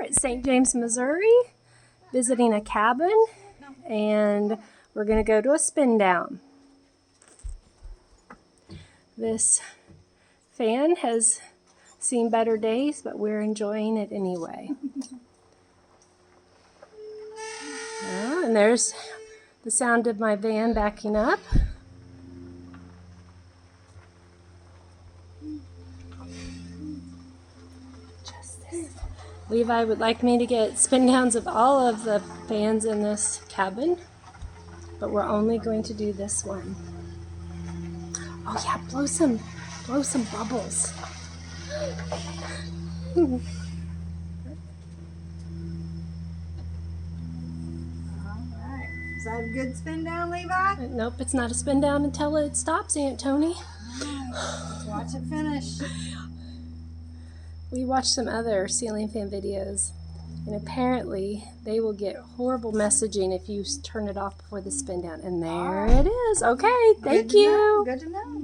at St. James, Missouri, visiting a cabin, and we're going to go to a spin down. This fan has seen better days, but we're enjoying it anyway. And there's the sound of my van backing up. Levi would like me to get spin downs of all of the fans in this cabin, but we're only going to do this one. Oh yeah, blow some bubbles. Is that a good spin down, Levi? Nope, it's not a spin down until it stops, Aunt Tony. Let's watch it finish. We watched some other ceiling fan videos, and apparently they will get horrible messaging if you turn it off before the spin down. And there it is. Okay, thank you. Good to know.